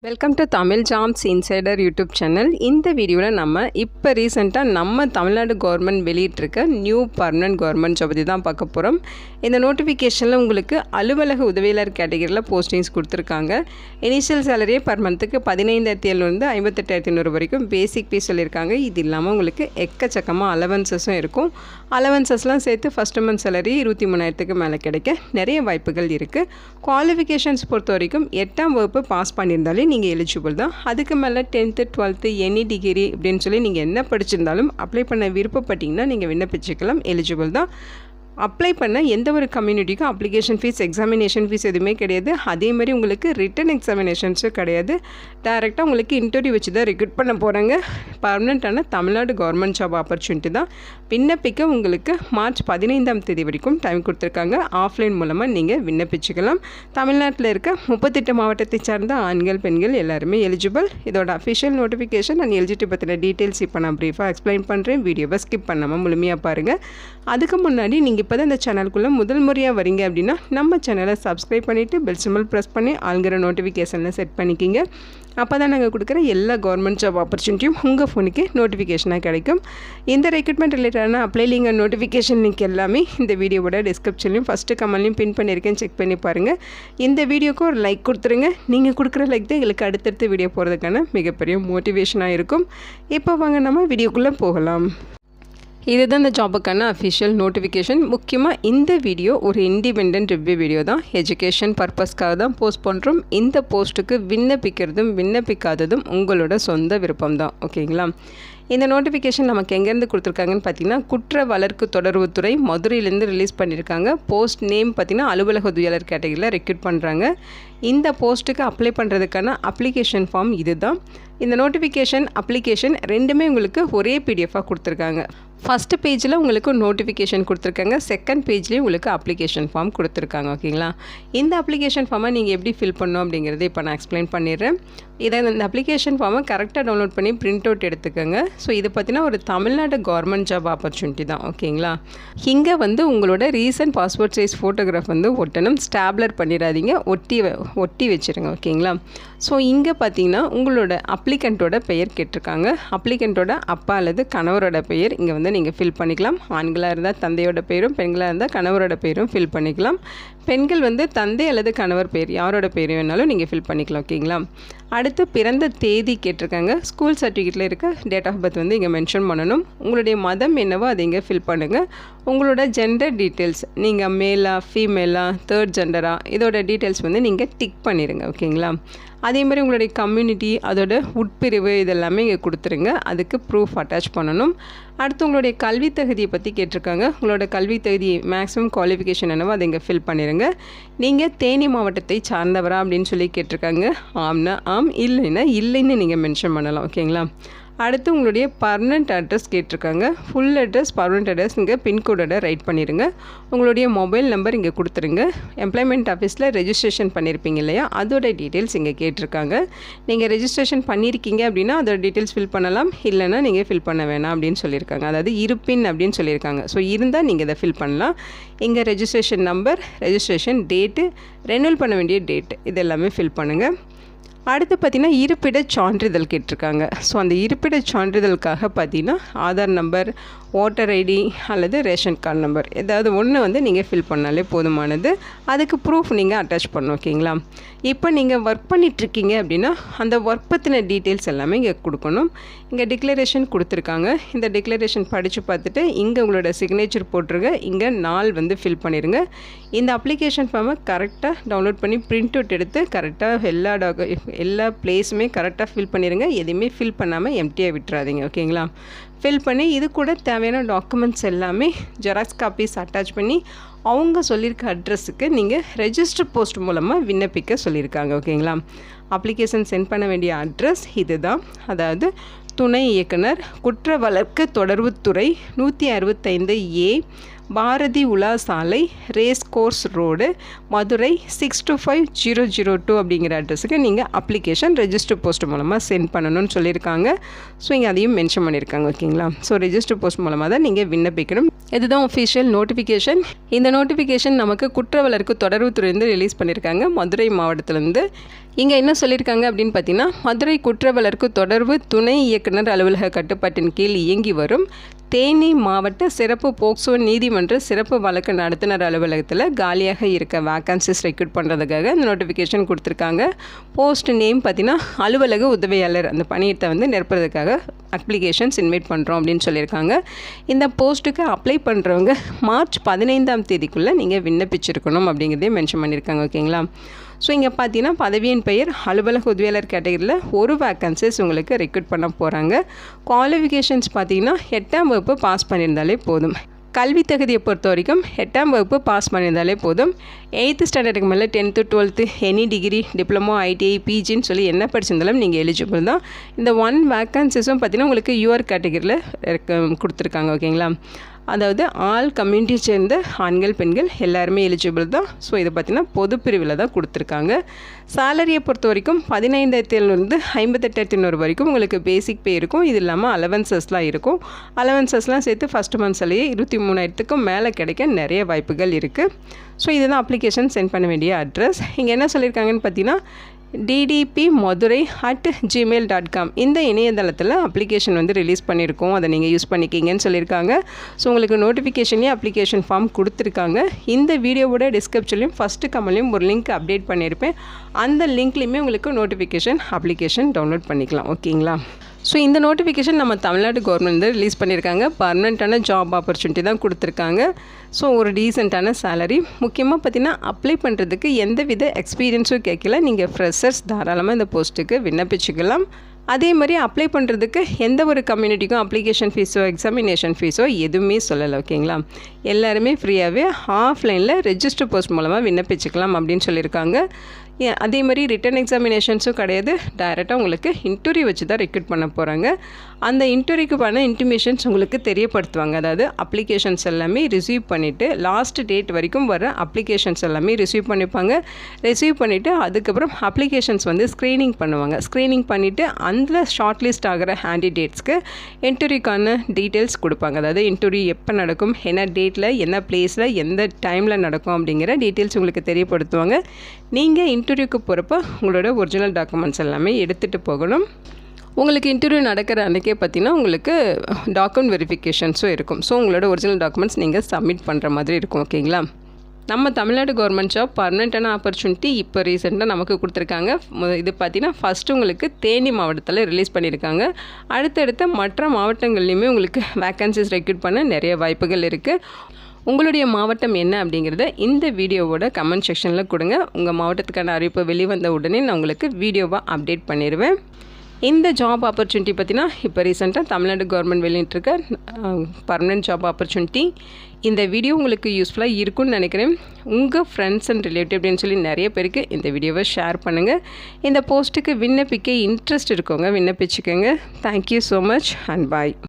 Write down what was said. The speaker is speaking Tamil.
Welcome to Tamil jobs insider YouTube channel. இந்த வீடியோவில் நம்ம இப்போ ரீசெண்டாக நம்ம தமிழ்நாடு கவர்மெண்ட் வெளியிட்டிருக்க நியூ பர்மனன்ட் கவர்மெண்ட் ஜாப் பற்றி தான் பார்க்க போகிறோம். இந்த நோட்டிஃபிகேஷனில் உங்களுக்கு அலுவலக உதவியாளர் கேட்டகரியில் போஸ்டிங்ஸ் கொடுத்துருக்காங்க. இனிஷியல் சேலரியே பர் மந்த்துக்கு 15,700 58,500 வரைக்கும் பேசிக் பே சொல்லியிருக்காங்க. இது இல்லாமல் உங்களுக்கு எக்கச்சக்கமாக அலவன்சஸும் இருக்கும். அலவன்சஸ்லாம் சேர்த்து ஃபஸ்ட்டு மந்த் சேலரி 23,000க்கு மேலே கிடைக்க நிறைய வாய்ப்புகள் இருக்குது. குவாலிஃபிகேஷன்ஸ் பொறுத்த வரைக்கும் 8ஆம் வகுப்பு பாஸ் பண்ணியிருந்தாலே நீங்கள் எலிஜிபிள் தான். அதுக்கு மேலே 10th 12th எனி டிகிரி அப்படின்னு சொல்லி நீங்கள் என்ன படிச்சிருந்தாலும் அப்ளை பண்ண விருப்பப்பட்டீங்கன்னா நீங்கள் விண்ணப்பிச்சுக்கலாம், எலிஜிபிள் தான். அப்ளை பண்ண எந்த ஒரு கம்யூனிட்டிக்கும் அப்ளிகேஷன் ஃபீஸ் எக்ஸாமினேஷன் ஃபீஸ் எதுவுமே கிடையாது. அதேமாதிரி உங்களுக்கு ரிட்டன் எக்ஸாமினேஷன்ஸும் கிடையாது. டைரெக்டாக உங்களுக்கு இன்டர்வியூ வச்சு தான் ரெக்ரூட் பண்ண போகிறாங்க. பர்மனெண்ட்டான தமிழ்நாடு கவர்மெண்ட் ஜாப் ஆப்பர்ச்சுனிட்டி தான். விண்ணப்பிக்க உங்களுக்கு மார்ச் 15ஆம் தேதி வரைக்கும் டைம் கொடுத்துருக்காங்க. ஆஃப்லைன் மூலமாக நீங்கள் விண்ணப்பிச்சுக்கலாம். தமிழ்நாட்டில் இருக்க 38 மாவட்டத்தை சார்ந்த ஆண்கள் பெண்கள் எல்லாருமே எலிஜிபிள். இதோட அஃபிஷியல் நோட்டிஃபிகேஷன் அண்ட் எலிஜிபிலிட்டி பற்றின டீட்டெயில்ஸ் இப்போ நான் ப்ரீஃபாக எக்ஸ்பிளைன் பண்ணுறேன். வீடியோவை ஸ்கிப் பண்ணாமல் முழுமையாக பாருங்கள். அதுக்கு முன்னாடி நீங்கள் இப்போ தான் இந்த சேனலுக்குள்ளே முதல் முறையாக வரீங்க அப்படின்னா நம்ம சேனலை சப்ஸ்கிரைப் பண்ணிவிட்டு பெல் சிம்பல் ப்ரெஸ் பண்ணி ஆளுங்கிற நோட்டிஃபிகேஷனில் செட் பண்ணிக்கிங்க. அப்போ தான் நாங்கள் கொடுக்குற எல்லா கவர்மெண்ட் ஜாப் ஆப்பர்ச்சுனிட்டியும் உங்கள் ஃபோனுக்கு நோட்டிஃபிகேஷனாக கிடைக்கும். இந்த ரெக்ரூட்மெண்ட் ரிலேட்டடான apply link and notification link எல்லாமே இந்த வீடியோவோட டிஸ்கிரிப்ஷன்லையும் ஃபஸ்ட்டு கமெண்ட்லையும் பின் பண்ணியிருக்கேன், செக் பண்ணி பாருங்கள். இந்த வீடியோக்கு ஒரு லைக் கொடுத்துருங்க. நீங்கள் கொடுக்குற லைக் தான் எங்களுக்கு அடுத்தடுத்த வீடியோ போகிறதுக்கான மிகப்பெரிய மோட்டிவேஷனாக இருக்கும். இப்போ வாங்க நம்ம வீடியோக்குள்ளே போகலாம். இதுதான் இந்த ஜாபுக்கான அஃபிஷியல் நோட்டிஃபிகேஷன். முக்கியமாக இந்த வீடியோ ஒரு இண்டிபெண்டன்ட் ரிவ்யூ வீடியோ தான். எஜுகேஷன் பர்பஸ்க்காக தான் போஸ்ட் பண்ணுறோம். இந்த போஸ்ட்டுக்கு விண்ணப்பிக்கிறதும் விண்ணப்பிக்காததும் உங்களோட சொந்த விருப்பம் தான், ஓகேங்களா? இந்த நோட்டிஃபிகேஷன் நமக்கு எங்கேருந்து கொடுத்துருக்காங்கன்னு பார்த்தீங்கன்னா குற்ற வழக்கு தொடர்புத்துறை மதுரையிலேருந்து ரிலீஸ் பண்ணியிருக்காங்க. போஸ்ட் நேம் பார்த்தீங்கன்னா அலுவலக உதவியாளர் கேட்டகரியில் ரெக்ரூட் பண்ணுறாங்க. இந்த போஸ்ட்டுக்கு அப்ளை பண்ணுறதுக்கான அப்ளிகேஷன் ஃபார்ம் இது தான். இந்த நோட்டிஃபிகேஷன் அப்ளிகேஷன் ரெண்டுமே உங்களுக்கு ஒரே பிடிஎஃபாக கொடுத்துருக்காங்க. ஃபஸ்ட்டு பேஜில் உங்களுக்கு நோட்டிஃபிகேஷன் கொடுத்துருக்காங்க, செகண்ட் பேஜ்லேயும் உங்களுக்கு அப்ளிகேஷன் ஃபார்ம் கொடுத்துருக்காங்க, ஓகேங்களா? இந்த அப்ளிகேஷன் ஃபார்மை நீங்கள் எப்படி ஃபில் பண்ணணும் அப்படிங்கிறத இப்போ நான் எக்ஸ்பிளைன் பண்ணிடுறேன். இந்த அப்ளிகேஷன் ஃபார்மை கரெக்டாக டவுன்லோட் பண்ணி பிரிண்ட் அவுட் எடுத்துக்கோங்க. ஸோ இது பார்த்தீங்கன்னா ஒரு தமிழ்நாடு கவர்மெண்ட் ஜாப் ஆப்பர்ச்சுனிட்டி தான், ஓகேங்களா? இங்கே உங்களோட ரீசன்ட் பாஸ்போர்ட் சைஸ் ஃபோட்டோகிராஃப் ஒட்டணும். ஸ்டாப்லர் பண்ணிடாதீங்க, ஒட்டி வச்சுருங்க, ஓகேங்களா? ஸோ இங்கே பார்த்தீங்கன்னா உங்களோட அப்ளிகண்ட்டோட பெயர் கேட்டிருக்காங்க. அப்ளிகண்ட்டோட அப்பா அல்லது கணவரோட பெயர் இங்கே நீங்கள் ஃபில் பண்ணிக்கலாம். ஆண்களாக இருந்தால் தந்தையோட பெயரும், பெண்களாக இருந்தால் கணவரோட பெயரும் ஃபில் பண்ணிக்கலாம். பெண்கள் தந்தை அல்லது கணவர் பெயர் யாரோட பெயர் வேணாலும் நீங்கள் ஃபில் பண்ணிக்கலாம், ஓகேங்களா? அடுத்து பிறந்த தேதி கேட்டிருக்காங்க. ஸ்கூல் சர்டிஃபிகேட்டில் இருக்க டேட் ஆஃப் பர்த் இங்கே மென்ஷன் பண்ணணும். உங்களுடைய மதம் என்னவோ அதை இங்கே ஃபில் பண்ணுங்கள். உங்களோட ஜெண்டர் டீட்டெயில்ஸ், நீங்கள் மேலா ஃபீமேலா தேர்ட் ஜெண்டரா, இதோட டீட்டெயில்ஸ் நீங்கள் டிக் பண்ணிடுங்க, ஓகேங்களா? அதே மாதிரி உங்களுடைய கம்யூனிட்டி அதோட உட்பிரிவு இதெல்லாமே இங்கே கொடுத்துருங்க. அதுக்கு ப்ரூஃப் அட்டாச் பண்ணணும். அடுத்து உங்களுடைய கல்வி தகுதியை பற்றி கேட்டிருக்காங்க. உங்களோட கல்வி தகுதி மேக்ஸிமம் குவாலிஃபிகேஷன் என்னவோ அதை இங்கே ஃபில் பண்ணிடுங்க. நீங்கள் தேனி மாவட்டத்தை சார்ந்தவரா அப்படின்னு சொல்லி கேட்டிருக்காங்க. ஆம்னா ஆம், இல்லைன்னா இல்லைன்னு நீங்கள் மென்ஷன் பண்ணலாம், ஓகேங்களா? அடுத்து உங்களுடைய பர்மனெண்ட் அட்ரஸ் கேட்டிருக்காங்க. ஃபுல் அட்ரஸ் பர்மனெண்ட் அட்ரஸ் இங்கே பின்கோடோட ரைட் பண்ணிடுங்க. உங்களுடைய மொபைல் நம்பர் இங்கே கொடுத்துருங்க. எம்ப்ளாய்மெண்ட் ஆஃபீஸில் ரெஜிஸ்ட்ரேஷன் பண்ணியிருப்பீங்க இல்லையா, அதோட டீட்டெயில்ஸ் இங்கே கேட்டிருக்காங்க. நீங்கள் ரெஜிஸ்ட்ரேஷன் பண்ணியிருக்கீங்க அப்படின்னா அதோட டீட்டெயில்ஸ் ஃபில் பண்ணலாம், இல்லைன்னா நீங்கள் ஃபில் பண்ண வேணாம் அப்படின்னு சொல்லியிருக்காங்க. அதாவது இருப்பின் அப்படின்னு சொல்லியிருக்காங்க. ஸோ இருந்தால் நீங்கள் இதை ஃபில் பண்ணலாம். இங்கே registration number, registration date, renewal பண்ண வேண்டிய டேட் இதெல்லாமே ஃபில் பண்ணுங்கள். அடுத்து பார்த்திங்கன்னா இருப்பிட சான்றிதழ் கேட்டிருக்காங்க. ஸோ அந்த இருப்பிட சான்றிதழுக்காக பார்த்திங்கன்னா ஆதார் நம்பர், ஓட்டர் ஐடி அல்லது ரேஷன் கார்டு நம்பர் ஏதாவது ஒன்று நீங்கள் ஃபில் பண்ணாலே போதுமானது. அதுக்கு ப்ரூஃப் நீங்கள் அட்டாச் பண்ணணும், ஓகேங்களா? இப்போ நீங்கள் ஒர்க் பண்ணிகிட்ருக்கீங்க அப்படின்னா அந்த ஒர்க் பற்றின டீட்டெயில்ஸ் எல்லாமே இங்கே கொடுக்கணும். இங்கே டிக்ளரேஷன் கொடுத்துருக்காங்க. இந்த டிக்ளரேஷன் படித்து பார்த்துட்டு இங்கே உங்களோட சிக்னேச்சர் போட்டுருங்க. இங்கே நாள் ஃபில் பண்ணிடுங்க. இந்த அப்ளிகேஷன் ஃபார்மை கரெக்டாக டவுன்லோட் பண்ணி பிரிண்ட் அவுட் எடுத்து கரெக்டாக எல்லா பிளேஸுமே கரெக்டாக ஃபில் பண்ணிடுங்க. எதுவுமே ஃபில் பண்ணாமல் எம்டியாக விட்டுறாதீங்க, ஓகேங்களா? ஃபில் பண்ணி இது கூட தேவையான டாக்குமெண்ட்ஸ் எல்லாமே ஜெராக்ஸ் காப்பீஸ் அட்டாச் பண்ணி அவங்க சொல்லியிருக்க அட்ரஸுக்கு நீங்கள் ரெஜிஸ்டர் போஸ்ட் மூலமாக விண்ணப்பிக்க சொல்லியிருக்காங்க, ஓகேங்களா? அப்ளிகேஷன் சென்ட் பண்ண வேண்டிய அட்ரஸ் இது தான். அதாவது துணை இயக்குனர் குற்ற வழக்கு தொடர்புத்துறை 165A பாரதி உலா சாலை, ரேஸ் கோர்ஸ் ரோடு, மதுரை 625002 அப்படிங்கிற அட்ரஸுக்கு நீங்கள் அப்ளிகேஷன் ரெஜிஸ்டர் போஸ்ட் மூலமாக சென்ட் பண்ணணும்னு சொல்லியிருக்காங்க. ஸோ இங்கே அதையும் மென்ஷன் பண்ணியிருக்காங்க. ஓகேங்களா? ஸோ ரெஜிஸ்டர் போஸ்ட் மூலமாக தான் நீங்கள் விண்ணப்பிக்கணும். இதுதான் ஒஃபிஷியல் நோட்டிஃபிகேஷன். இந்த நோட்டிஃபிகேஷன் நமக்கு குற்றவாளிக்கு தொடர்புத்துறையிலிருந்து ரிலீஸ் பண்ணியிருக்காங்க, மதுரை மாவட்டத்திலேருந்து. இங்கே என்ன சொல்லியிருக்காங்க அப்படின்னு பார்த்தீங்கன்னா, மதுரை குற்றவாளிக்கு தொடர்பு துணை இயக்குனர் அலுவலக கட்டுப்பாட்டின் கீழ் இயங்கி வரும் தேனி மாவட்ட சிறப்பு போக்சோ நீதிமன்ற சிறப்பு வழக்கு நடத்துனர் அலுவலகத்தில் காலியாக இருக்க வேக்கன்சிஸ் ரெக்ரூட் பண்ணுறதுக்காக இந்த நோட்டிஃபிகேஷன் கொடுத்துருக்காங்க. போஸ்ட் நேம் பார்த்தீங்கன்னா அலுவலக உதவியாளர், அந்த பணியிடத்தை நிரப்புறதுக்காக அப்ளிகேஷன்ஸ் இன்வைட் பண்ணுறோம் அப்படின்னு சொல்லியிருக்காங்க. இந்த போஸ்ட்டுக்கு அப்ளை பண்ணுறவங்க மார்ச் 15ஆம் தேதிக்குள்ளே நீங்கள் விண்ணப்பிச்சிருக்கணும் அப்படிங்கிறதையும் மென்ஷன் பண்ணியிருக்காங்க. ஓகேங்களா? ஸோ இங்கே பார்த்தீங்கன்னா பதவியின் பெயர் அலுவலக உதவியாளர் கேட்டகரியில் ஒரு வேக்கன்சிஸ் உங்களுக்கு ரெக்ரூட் பண்ண போகிறாங்க. குவாலிஃபிகேஷன்ஸ் பார்த்தீங்கன்னா 8ஆம் வகுப்பு பாஸ் பண்ணியிருந்தாலே போதும். கல்வி தகுதியை பொறுத்த வரைக்கும் 8ஆம் வகுப்பு பாஸ் பண்ணியிருந்தாலே போதும். 8th ஸ்டாண்டர்டுக்கு மேலே 10th 12th any degree, diploma, ITI, பிஜின்னு சொல்லி என்ன படிச்சிருந்தாலும் நீங்கள் எலிஜிபிள் தான். இந்த 1 வேக்கன்சிஸும் பார்த்தீங்கன்னா உங்களுக்கு யூஆர் கேட்டகரியில் கொடுத்துருக்காங்க. ஓகேங்களா? அதாவது ஆல் கம்யூனிட்டியை சேர்ந்த ஆண்கள் பெண்கள் எல்லாருமே எலிஜிபிள் தான். ஸோ இதை பார்த்திங்கன்னா பொது பிரிவில் தான் கொடுத்துருக்காங்க. சேலரியை பொறுத்த வரைக்கும் 15,700 58,800 வரைக்கும் உங்களுக்கு பேசிக் பே இருக்கும். இது இல்லாமல் அலவன்சஸ்லாம் இருக்கும். அலவன்சஸ்லாம் சேர்த்து ஃபஸ்ட் மந்த் சாலையே 23,000க்கும் மேலே கிடைக்க நிறைய வாய்ப்புகள் இருக்குது. ஸோ இதுதான் அப்ளிகேஷன் சென்ட் பண்ண வேண்டிய அட்ரஸ். இங்கே என்ன சொல்லியிருக்காங்கன்னு பார்த்தீங்கன்னா ddpmadurai@gmail.com இந்த இணையதளத்தில் அப்ளிகேஷன் ரிலீஸ் பண்ணியிருக்கோம். அதை நீங்கள் யூஸ் பண்ணிக்கிங்கன்னு சொல்லியிருக்காங்க. ஸோ உங்களுக்கு நோட்டிஃபிகேஷன்லேயும் அப்ளிகேஷன் ஃபார்ம் கொடுத்துருக்காங்க. இந்த வீடியோவோட டிஸ்கிரிப்ஷன்லையும் ஃபஸ்ட்டு கமெண்ட்லையும் ஒரு லிங்க் அப்டேட் பண்ணியிருப்பேன். அந்த லிங்க்லேயுமே உங்களுக்கு நோட்டிஃபிகேஷன் அப்ளிகேஷன் டவுன்லோட் பண்ணிக்கலாம். ஓகேங்களா? ஸோ இந்த நோட்டிஃபிகேஷன் நம்ம தமிழ்நாடு கவர்மெண்ட் ரிலீஸ் பண்ணியிருக்காங்க. பர்மனெண்ட்டான ஜாப் ஆப்பர்ச்சுனிட்டி தான் கொடுத்துருக்காங்க. ஸோ ஒரு டீசெண்டான சேலரி. முக்கியமாக பார்த்திங்கன்னா அப்ளை பண்ணுறதுக்கு எந்தவித எக்ஸ்பீரியன்ஸும் கேட்கல. நீங்கள் ஃப்ரெஷர்ஸ் தாராளமாக இந்த போஸ்ட்டுக்கு விண்ணப்பிச்சுக்கலாம். அதே மாதிரி அப்ளை பண்ணுறதுக்கு எந்த ஒரு கம்யூனிட்டிக்கும் அப்ளிகேஷன் ஃபீஸோ எக்ஸாமினேஷன் ஃபீஸோ எதுவுமே சொல்லலை. ஓகேங்களா? எல்லாருமே ஃப்ரீயாகவே ஆஃப்லைனில் ரெஜிஸ்டர் போஸ்ட் மூலமாக விண்ணப்பிச்சுக்கலாம் அப்படின்னு சொல்லியிருக்காங்க. அதே மாதிரி ரிட்டன் எக்ஸாமினேஷன்ஸும் கிடையாது. டைரெக்டாக உங்களுக்கு இன்டர்வியூ வச்சு தான் ரெக்ரூட் பண்ண போகிறாங்க. அந்த இன்டர்வியூக்குமான இன்டிமேஷன்ஸ் உங்களுக்கு தெரியப்படுத்துவாங்க. அதாவது அப்ளிகேஷன்ஸ் எல்லாமே ரிசீவ் பண்ணிவிட்டு லாஸ்ட் டேட் வரைக்கும் வர அப்ளிகேஷன்ஸ் எல்லாமே ரிசீவ் பண்ணிப்பாங்க. ரிசீவ் பண்ணிவிட்டு அதுக்கப்புறம் அப்ளிகேஷன்ஸ் ஸ்க்ரீனிங் பண்ணுவாங்க. ஸ்க்ரீனிங் பண்ணிவிட்டு அதில் ஷார்ட் லிஸ்ட் ஆகிற கேண்டிடேட்ஸ்க்கு இன்டர்வியூக்கான டீட்டெயில்ஸ் கொடுப்பாங்க. அதாவது இன்டர்வியூ எப்போ நடக்கும், என்ன டேட்டில், என்ன பிளேஸில், எந்த டைமில் நடக்கும் அப்படிங்கிற டீட்டெயில்ஸ் உங்களுக்கு தெரியப்படுத்துவாங்க. நீங்கள் இன்டர்வியூக்கு போகிறப்ப உங்களோட ஒரிஜினல் டாக்குமெண்ட்ஸ் எல்லாமே எடுத்துகிட்டு போகணும். உங்களுக்கு இன்டர்வியூ நடக்கிற அன்றைக்கே பார்த்தீங்கன்னா உங்களுக்கு டாக்குமெண்ட் வெரிஃபிகேஷன்ஸும் இருக்கும். ஸோ உங்களோட ஒரிஜினல் டாக்குமெண்ட்ஸ் நீங்கள் சப்மிட் பண்ணுற மாதிரி இருக்கும். ஓகேங்களா? நம்ம தமிழ்நாடு கவர்மெண்ட் ஜாப் பர்மனெண்ட்டான ஆப்பர்ச்சுனிட்டி இப்போ ரீசெண்டாக நமக்கு கொடுத்துருக்காங்க. இது பார்த்திங்கன்னா ஃபஸ்ட்டு உங்களுக்கு தேனி மாவட்டத்தில் ரிலீஸ் பண்ணியிருக்காங்க. அடுத்தடுத்த மற்ற மாவட்டங்கள்லையுமே உங்களுக்கு வேக்கன்சிஸ் ரெக்ரூட் பண்ண நிறைய வாய்ப்புகள் இருக்குது. உங்களுடைய மாவட்டம் என்ன அப்படிங்கிறத இந்த வீடியோவோட கமெண்ட் செக்ஷனில் கொடுங்க. உங்கள் மாவட்டத்துக்கான அறிவிப்பு வெளிவந்த உடனே நான் உங்களுக்கு வீடியோவாக அப்டேட் பண்ணிடுவேன். இந்த ஜாப் ஆப்பர்ச்சுனிட்டி பார்த்தீங்கன்னா இப்போ ரீசெண்டாக தமிழ்நாடு கவர்மெண்ட் வெளியிட்டிருக்க பர்மனெண்ட் ஜாப் ஆப்பர்ச்சுனிட்டி. இந்த வீடியோ உங்களுக்கு யூஸ்ஃபுல்லாக இருக்கும்னு நினைக்கிறேன். உங்கள் ஃப்ரெண்ட்ஸ் அண்ட் ரிலேட்டிவ் அப்படின்னு சொல்லி நிறைய பேருக்கு இந்த வீடியோவை ஷேர் பண்ணுங்கள். இந்த போஸ்ட்டுக்கு விண்ணப்பிக்க இன்ட்ரெஸ்ட் இருக்கவங்க விண்ணப்பிச்சுக்கோங்க. Thank you so much and bye.